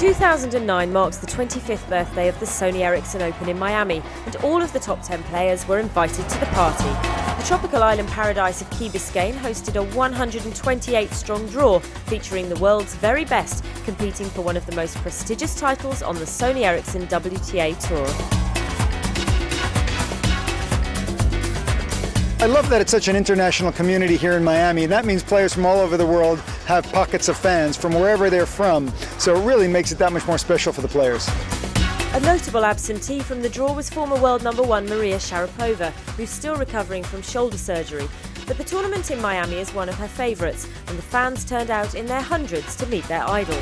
2009 marks the 25th birthday of the Sony Ericsson Open in Miami, and all of the top 10 players were invited to the party. The tropical island paradise of Key Biscayne hosted a 128-strong draw featuring the world's very best, competing for one of the most prestigious titles on the Sony Ericsson WTA Tour. I love that it's such an international community here in Miami, and that means players from all over the world have pockets of fans from wherever they're from, so it really makes it that much more special for the players. A notable absentee from the draw was former world number one Maria Sharapova, who's still recovering from shoulder surgery. But the tournament in Miami is one of her favourites, and the fans turned out in their hundreds to meet their idol.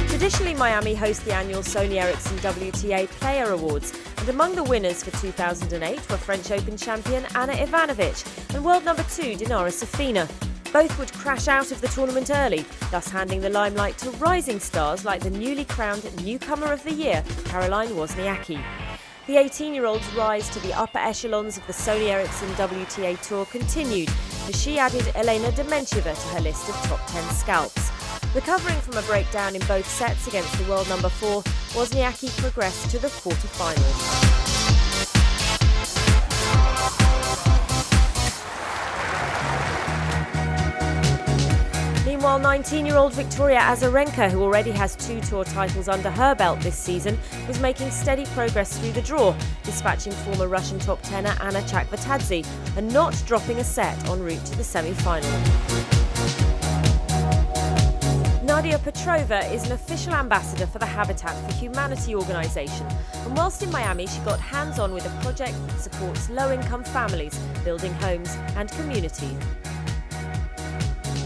Traditionally, Miami hosts the annual Sony Ericsson WTA Player Awards, and among the winners for 2008 were French Open champion Ana Ivanovic and world number two Dinara Safina. Both would crash out of the tournament early, thus handing the limelight to rising stars like the newly crowned Newcomer of the Year, Caroline Wozniacki. The 18-year-old's rise to the upper echelons of the Sony Ericsson WTA Tour continued, as she added Elena Dementьeva to her list of top 10 scalps. Recovering from a breakdown in both sets against the world number 4, Wozniacki progressed to the quarter-finals. Meanwhile, 19-year-old Victoria Azarenka, who already has 2 tour titles under her belt this season, was making steady progress through the draw, dispatching former Russian top tenor Anna Chakvetadze and not dropping a set en route to the semi-final. Nadia Petrova is an official ambassador for the Habitat for Humanity organisation, and whilst in Miami she got hands-on with a project that supports low-income families, building homes and community.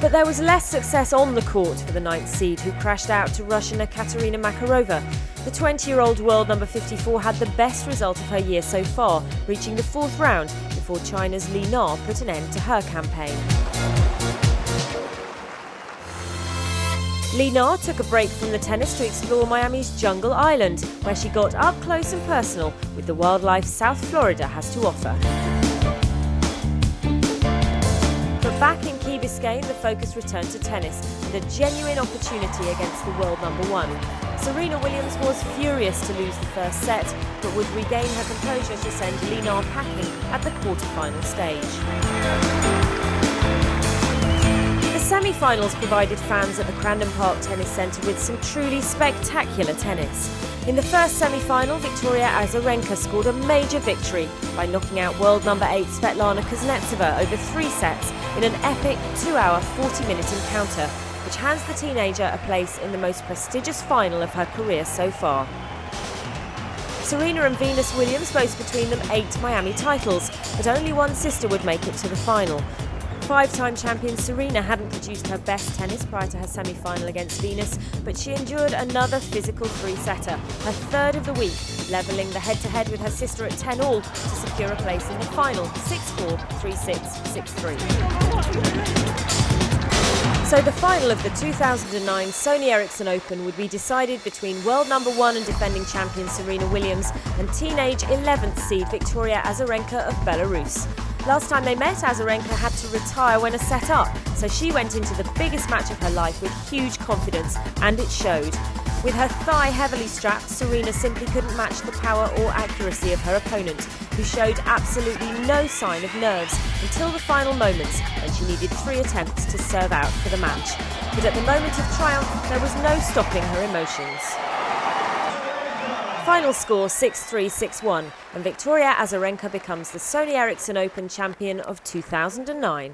But there was less success on the court for the 9th seed, who crashed out to Russian Ekaterina Makarova. The 20-year-old world number 54 had the best result of her year so far, reaching the 4th round before China's Li Na put an end to her campaign. Li Na took a break from the tennis to explore Miami's Jungle Island, where she got up close and personal with the wildlife South Florida has to offer. But back in Key Biscayne, the focus returned to tennis and a genuine opportunity against the world number 1. Serena Williams was furious to lose the first set, but would regain her composure to send Li Na packing at the quarter-final stage. The semi-finals provided fans at the Crandon Park Tennis Centre with some truly spectacular tennis. In the first semi-final, Victoria Azarenka scored a major victory by knocking out world number 8 Svetlana Kuznetsova over 3 sets in an epic 2-hour, 40-minute encounter, which hands the teenager a place in the most prestigious final of her career so far. Serena and Venus Williams boast between them 8 Miami titles, but only one sister would make it to the final. 5-time champion Serena hadn't produced her best tennis prior to her semi-final against Venus, but she endured another physical 3-setter, her 3rd of the week, levelling the head-to-head with her sister at 10-all to secure a place in the final, 6-4, 3-6, 6-3. So the final of the 2009 Sony Ericsson Open would be decided between world number 1 and defending champion Serena Williams and teenage 11th seed Victoria Azarenka of Belarus. Last time they met, Azarenka had to retire when a set up, so she went into the biggest match of her life with huge confidence, and it showed. With her thigh heavily strapped, Serena simply couldn't match the power or accuracy of her opponent, who showed absolutely no sign of nerves until the final moments, when she needed 3 attempts to serve out for the match. But at the moment of triumph, there was no stopping her emotions. Final score 6-3, 6-1, and Victoria Azarenka becomes the Sony Ericsson Open champion of 2009.